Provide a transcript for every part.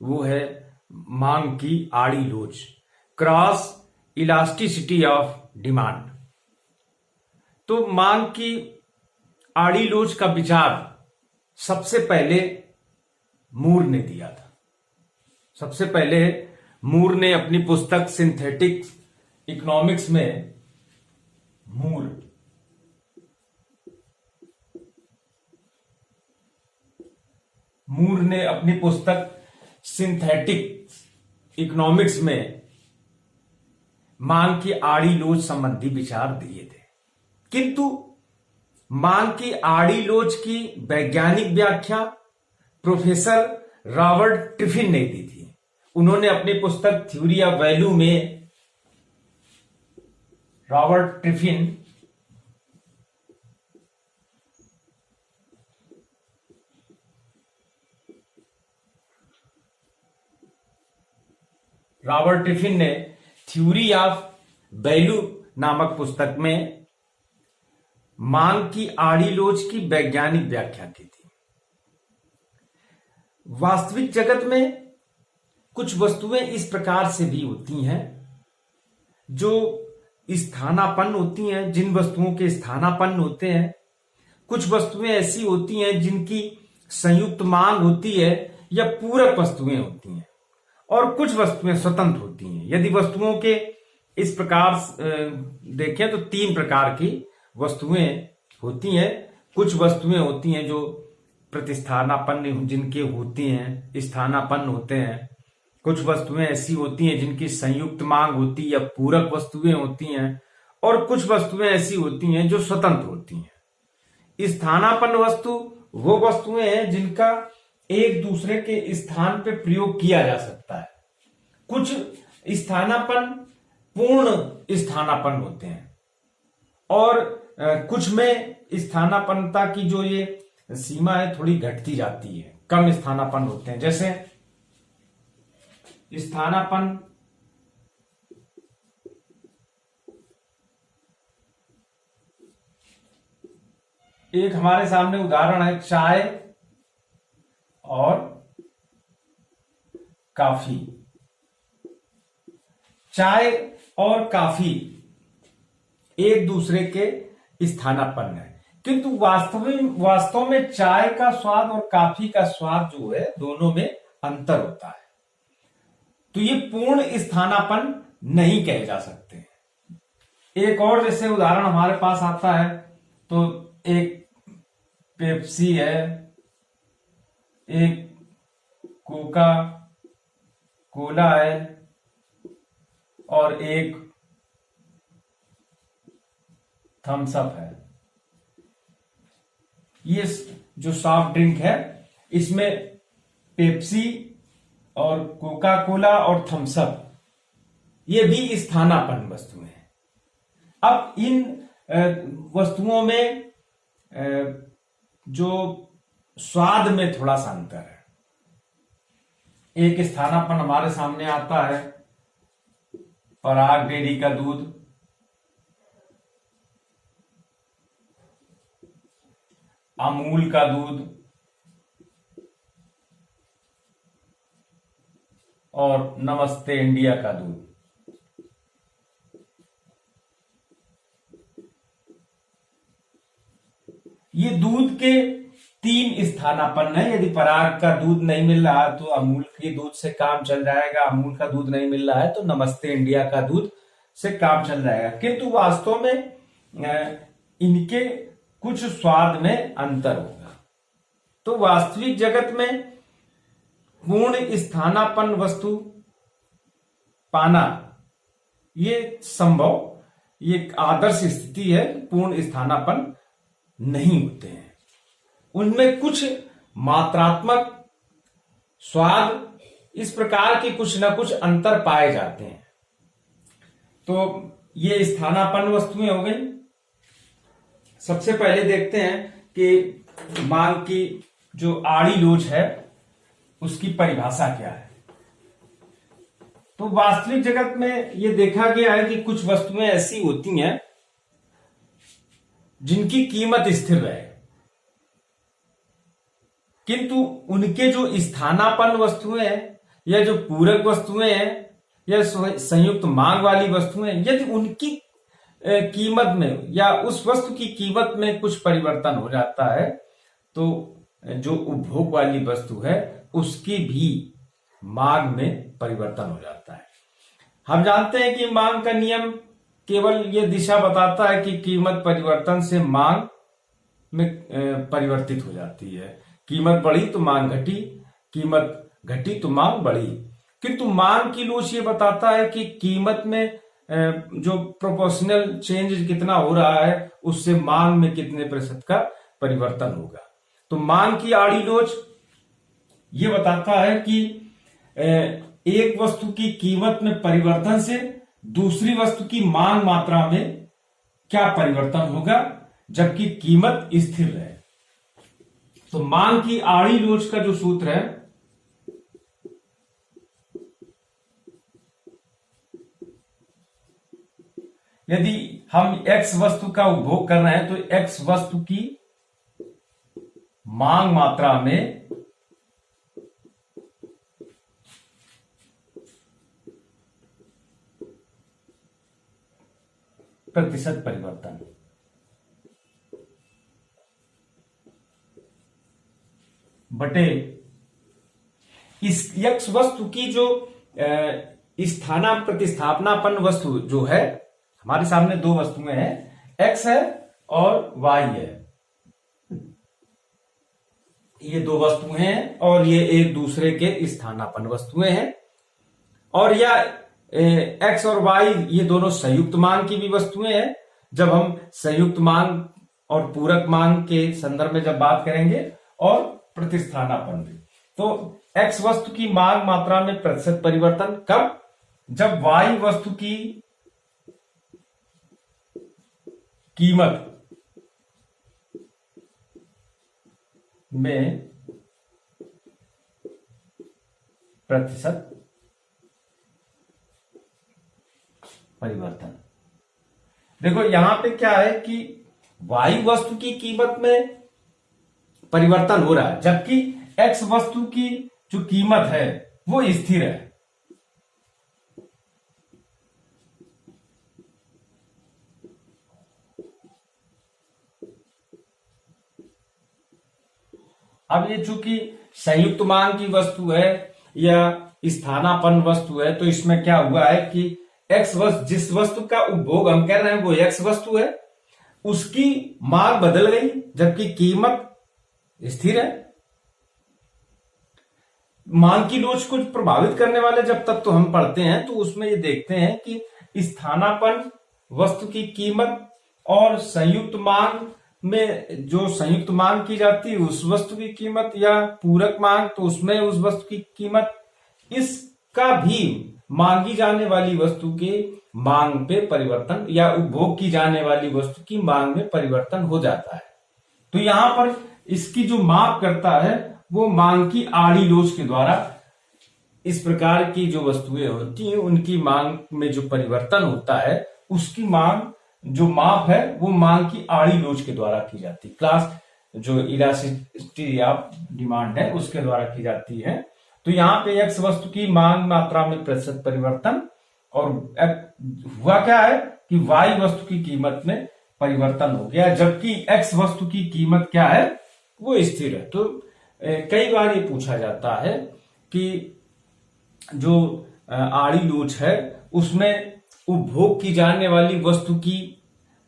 वो है मांग की आड़ी लोच, क्रॉस इलास्टिसिटी ऑफ डिमांड। तो मांग की आड़ी लोच का विचार सबसे पहले मूर ने दिया था। सबसे पहले मूर ने अपनी पुस्तक सिंथेटिक इकोनॉमिक्स में मूर ने अपनी पुस्तक सिंथेटिक इकोनॉमिक्स में मांग की आड़ी लोच संबंधी विचार दिए थे, किंतु मांग की आड़ी लोच की वैज्ञानिक व्याख्या प्रोफेसर रॉबर्ट टिफिन ने दी थी। उन्होंने अपनी पुस्तक थ्योरी ऑफ वैल्यू में रॉबर्ट टिफिन ने थ्योरी ऑफ वैल्यू नामक पुस्तक में मांग की आड़ी लोच की वैज्ञानिक व्याख्या की थी। वास्तविक जगत में कुछ वस्तुएं इस प्रकार से भी होती हैं जो स्थानापन्न होती हैं, जिन वस्तुओं के स्थानापन्न होते हैं। कुछ वस्तुएं ऐसी होती हैं जिनकी संयुक्त मांग होती है या पूरक वस्तुएं होती हैं, और कुछ वस्तुएं स्वतंत्र होती हैं। यदि वस्तुओं के इस प्रकार देखें तो तीन प्रकार की वस्तुएं होती हैं। कुछ वस्तुएं होती हैं जो प्रतिस्थानापन्न जिनके होती हैं, स्थानापन्न होते हैं। कुछ वस्तुएं ऐसी होती हैं जिनकी संयुक्त मांग होती है या पूरक वस्तुएं होती हैं, और कुछ वस्तुएं ऐसी होती हैं जो स्वतंत्र होती हैं। स्थानापन्न वस्तु वो वस्तुएं हैं जिनका एक दूसरे के स्थान पे प्रयोग किया जा सकता है। कुछ स्थानापन्न पूर्ण स्थानापन्न होते हैं, और कुछ में स्थानापन्नता की जो ये सीमा है थोड़ी घटती जाती है, कम स्थानापन्न होते हैं। जैसे स्थानापन्न एक हमारे सामने उदाहरण है चाय और काफी। चाय और काफी एक दूसरे के स्थानापन्न है, किंतु वास्तव में चाय का स्वाद और काफी का स्वाद जो है दोनों में अंतर होता है। तो ये पूर्ण स्थानापन्न नहीं कहे जा सकते। एक और जैसे उदाहरण हमारे पास आता है तो एक पेप्सी है, एक कोका कोला है, और एक थम्स अप है। ये जो सॉफ्ट ड्रिंक है इसमें पेप्सी और कोका कोला और थम्स अप ये भी स्थानापन्न वस्तुएं हैं। अब इन वस्तुओं में जो स्वाद में थोड़ा सा अंतर है। एक स्थानापन्न हमारे सामने आता है पराग डेयरी का दूध, अमूल का दूध और नमस्ते इंडिया का दूध। ये दूध के तीन स्थानापन्न है। यदि पराग का दूध नहीं मिल रहा तो अमूल के दूध से काम चल जाएगा, अमूल का दूध नहीं मिल रहा है तो नमस्ते इंडिया का दूध से काम चल जाएगा, किंतु वास्तव में इनके कुछ स्वाद में अंतर होगा। तो वास्तविक जगत में पूर्ण स्थानापन्न वस्तु पाना ये संभव, ये आदर्श स्थिति है। पूर्ण स्थानापन्न नहीं होते हैं, उनमें कुछ मात्रात्मक स्वाद इस प्रकार के कुछ न कुछ अंतर पाए जाते हैं। तो ये स्थानापन्न वस्तुएं हो गई। सबसे पहले देखते हैं कि मांग की जो आड़ी लोच है उसकी परिभाषा क्या है। तो वास्तविक जगत में यह देखा गया है कि कुछ वस्तुएं ऐसी होती हैं जिनकी कीमत स्थिर है, किंतु उनके जो स्थानापन्न वस्तुएं हैं या जो पूरक वस्तुएं हैं या संयुक्त मांग वाली वस्तुएं, यदि उनकी कीमत में या उस वस्तु की कीमत में कुछ परिवर्तन हो जाता है तो जो उपभोग वाली वस्तु है उसकी भी मांग में परिवर्तन हो जाता है। हम जानते हैं कि मांग का नियम केवल ये दिशा बताता है कि कीमत परिवर्तन से मांग में परिवर्तित हो जाती है। कीमत बढ़ी तो मांग घटी, कीमत घटी तो मांग बढ़ी। किंतु मांग की लोच ये बताता है कि कीमत में जो प्रोपोर्शनल चेंज कितना हो रहा है उससे मांग में कितने प्रतिशत का परिवर्तन होगा। तो मांग की आड़ी लोच ये बताता है कि एक वस्तु की कीमत में परिवर्तन से दूसरी वस्तु की मांग मात्रा में क्या परिवर्तन होगा जबकि कीमत स्थिर रहे। तो मांग की आड़ी लोच का जो सूत्र है यदि हम x वस्तु का उपभोग कर रहे हैं तो x वस्तु की मांग मात्रा में प्रतिशत परिवर्तन बटे इस x वस्तु की जो स्थाना प्रतिस्थापनापन्न वस्तु जो है, हमारे सामने दो वस्तुएं हैं, x है और y है। ये दो वस्तुएं हैं और ये एक दूसरे के स्थानापन्न वस्तुएं हैं और या x और y ये दोनों संयुक्त मांग की भी वस्तुएं हैं। जब हम संयुक्त मांग और पूरक मांग के संदर्भ में जब बात करेंगे और प्रतिस्थानापन्न भी, तो x वस्तु की मांग मात्रा में प्रतिशत परिवर्तन कब, जब y वस्तु की कीमत में प्रतिशत परिवर्तन। देखो यहां पे क्या है कि y वस्तु की कीमत में परिवर्तन हो रहा है जबकि x वस्तु की जो कीमत है वो स्थिर है। अब ये चूंकि संयुक्त मांग की वस्तु है या स्थानापन्न वस्तु है तो इसमें क्या हुआ है कि x वस्तु, जिस वस्तु का उपभोग हम कर रहे हैं वो x वस्तु है, उसकी मांग बदल गई जबकि कीमत स्थिर है। मांग की लोच को प्रभावित करने वाले जब तत्व हम पढ़ते हैं तो उसमें ये देखते हैं कि स्थानापन्न वस्तु की कीमत और संयुक्त मांग में जो संयुक्त मांग की जाती है उस वस्तु की कीमत या पूरक मांग तो उसमें उस वस्तु की कीमत, इसका भी मांगी जाने वाली वस्तु के मांग पे परिवर्तन या उपभोग की जाने वाली वस्तु की मांग में परिवर्तन हो जाता है। तो यहां पर इसकी जो माप करता है वो मांग की आड़ी लोच के द्वारा इस प्रकार की जो वस्तुएं होती हैं उनकी मांग में जो परिवर्तन होता है उसकी मांग जो माप है वो मांग की आड़ी लोच के द्वारा की जाती है। क्लास जो इलास्टिसिटी या डिमांड है उसके द्वारा की जाती है। तो यहाँ पे x वस्तु की मांग मात्रा में प्रतिशत परिवर्तन और हुआ क्या है कि y वस्तु की कीमत में परिवर्तन हो गया जबकि x वस्तु की कीमत क्या है वो स्थिर है। तो कई बार ये पूछा जाता है कि जो आड़ी लोच है उसमें उपभोग की जाने वाली वस्तु की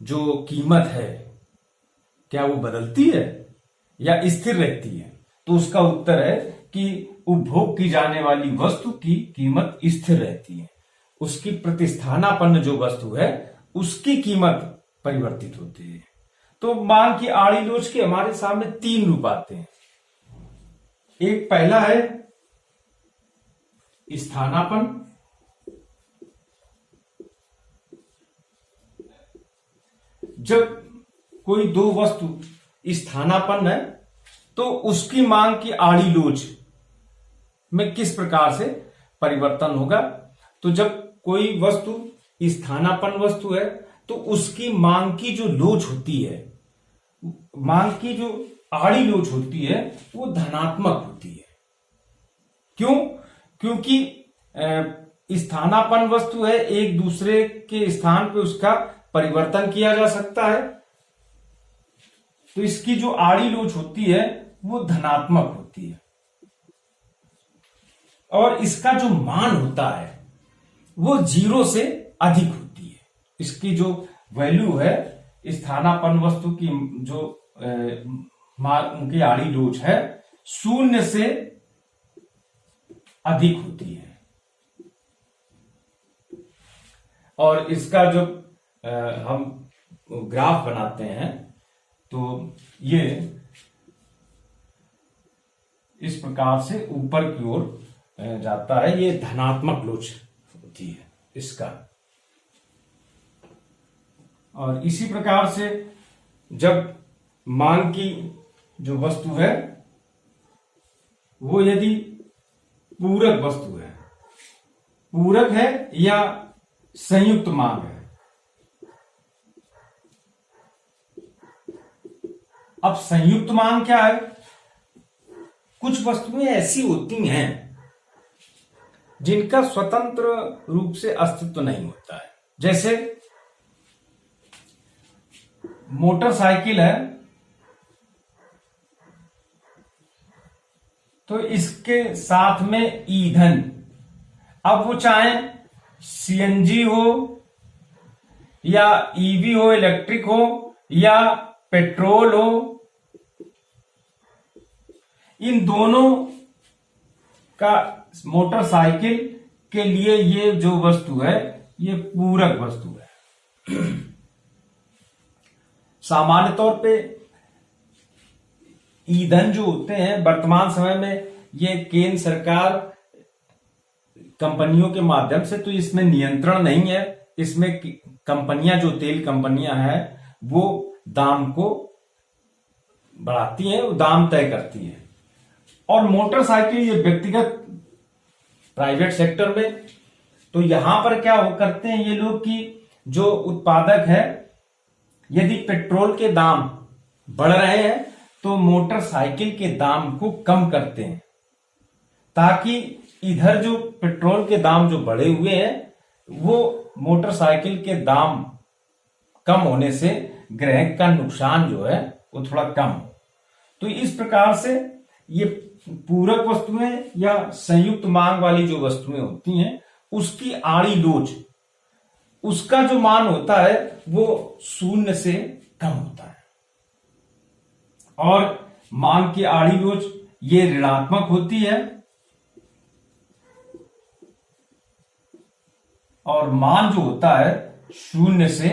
जो कीमत है क्या वो बदलती है या स्थिर रहती है, तो उसका उत्तर है कि उपभोग की जाने वाली वस्तु की कीमत स्थिर रहती है। उसकी प्रतिस्थानापन्न जो वस्तु है उसकी कीमत परिवर्तित होती है। तो मांग की आड़ी लोच के हमारे सामने तीन रूप आते हैं। एक पहला है स्थानापन्न, जब कोई दो वस्तु स्थानापन्न है तो उसकी मांग की आड़ी लोच में किस प्रकार से परिवर्तन होगा। तो जब कोई वस्तु स्थानापन्न वस्तु है तो उसकी मांग की जो लोच होती है, मांग की जो आड़ी लोच होती है वो धनात्मक होती है। क्यों? क्योंकि स्थानापन्न वस्तु है, एक दूसरे के स्थान पे उसका परिवर्तन किया जा सकता है, तो इसकी जो आड़ी लोच होती है वो धनात्मक होती है, और इसका जो मान होता है वो 0 से अधिक होती है। इसकी जो वैल्यू है स्थानापन्न वस्तु की, जो उनकी आड़ी लोच है 0 से अधिक होती है। और इसका जो हम ग्राफ बनाते हैं तो ये इस प्रकार से ऊपर की ओर जाता है, ये धनात्मक लोच होती है इसका। और इसी प्रकार से जब मांग की जो वस्तु है वो यदि पूरक वस्तु है, पूरक है या संयुक्त मांग है। अब संयुक्त मांग क्या है? कुछ वस्तुएं ऐसी होती हैं जिनका स्वतंत्र रूप से अस्तित्व नहीं होता है। जैसे मोटरसाइकिल है तो इसके साथ में ईंधन, अब वो चाहे सीएनजी हो या ईवी हो, इलेक्ट्रिक हो या पेट्रोल हो, इन दोनों का मोटरसाइकिल के लिए ये जो वस्तु है ये पूरक वस्तु है। सामान्य तौर पे ईंधन जो होते हैं वर्तमान समय में ये केंद्र सरकार कंपनियों के माध्यम से, तो इसमें नियंत्रण नहीं है। इसमें कंपनियां, जो तेल कंपनियां हैं वो दाम को बढ़ाती हैं, वो दाम तय करती हैं। और मोटरसाइकिल ये व्यक्तिगत प्राइवेट सेक्टर में, तो यहां पर क्या वो करते हैं ये लोग कि जो उत्पादक है यदि पेट्रोल के दाम बढ़ रहे हैं तो मोटरसाइकिल के दाम को कम करते हैं, ताकि इधर जो पेट्रोल के दाम जो बढ़े हुए हैं वो मोटरसाइकिल के दाम कम होने से ग्राहक का नुकसान जो है वो थोड़ा कम हो। तो इस प्रकार से ये पूरक वस्तुएं या संयुक्त मांग वाली जो वस्तुएं होती हैं उसकी आड़ी लोच, उसका जो मान होता है वो 0 से कम होता है। और मांग की आड़ी लोच ये ऋणात्मक होती है और मान जो होता है 0 से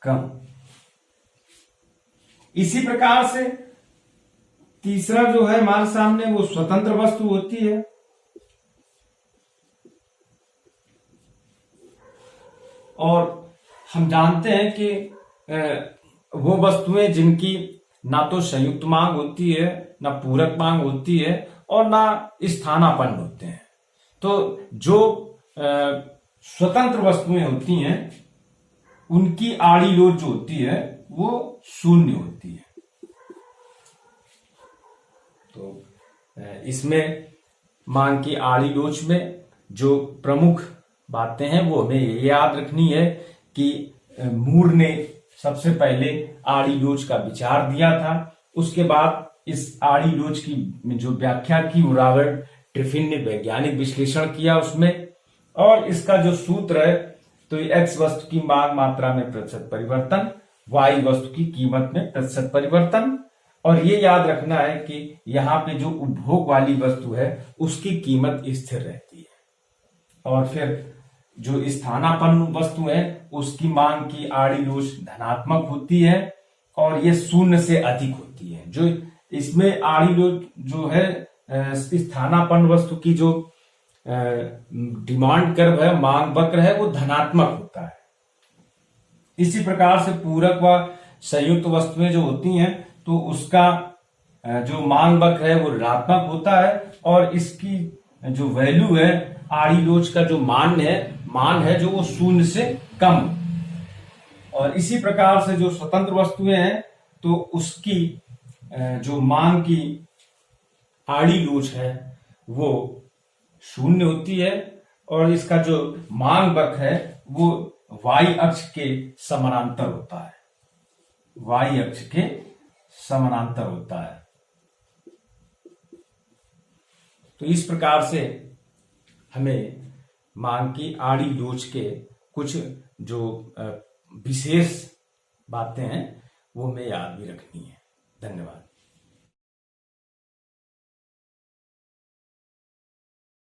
कम। इसी प्रकार से तीसरा जो है हमारे सामने वो स्वतंत्र वस्तु होती है। और हम जानते हैं कि वो वस्तुएं जिनकी ना तो संयुक्त मांग होती है, ना पूरक मांग होती है और ना स्थानापन्न होते हैं। तो जो स्वतंत्र वस्तुएं होती हैं उनकी आड़ी लोच जो होती है वो 0 होती है। तो इसमें मांग की आड़ी लोच में जो प्रमुख बातें हैं वो हमें ये याद रखनी है कि मूर ने सबसे पहले आड़ी लोच का विचार दिया था। उसके बाद इस आड़ी लोच की जो व्याख्या की वो रॉबर्ट ट्रिफिन ने वैज्ञानिक विश्लेषण किया उसमें, और इसका जो सूत्र है तो एक्स वस्तु की मांग मात्रा में प्रतिशत परिवर्तन, वाई वस्तु की कीमत में प्रतिशत परिवर्तन। और ये याद रखना है कि यहाँ पे जो उपभोग वाली वस्तु है उसकी कीमत स्थिर रहती है, और फिर जो स्थानापन्न वस्तु है उसकी मांग की आड़ी लोच धनात्मक होती है और ये 0 से अधिक होती है। जो इसमें आड़ी लोच जो है स्थानापन्न वस्तु की जो डिमांड कर्व है, मांग वक्र है, वो धनात्मक होता है। इसी प्रकार से पूरक व संयुक्त वस्तुएं जो होती हैं तो उसका जो मांग वक्र है वो ऋणात्मक होता है और इसकी जो वैल्यू है, आड़ी लोच का जो मान है जो वो 0 से कम। और इसी प्रकार से जो स्वतंत्र वस्तुएं हैं तो उसकी जो मांग की आड़ी लोच है वो 0 होती है और इसका जो मांग वक्र है वो y अक्ष के समानांतर होता है, y अक्ष के समानांतर होता है। तो इस प्रकार से हमें मांग की आड़ी लोच के कुछ जो विशेष बातें हैं वो हमें याद भी रखनी है। धन्यवाद।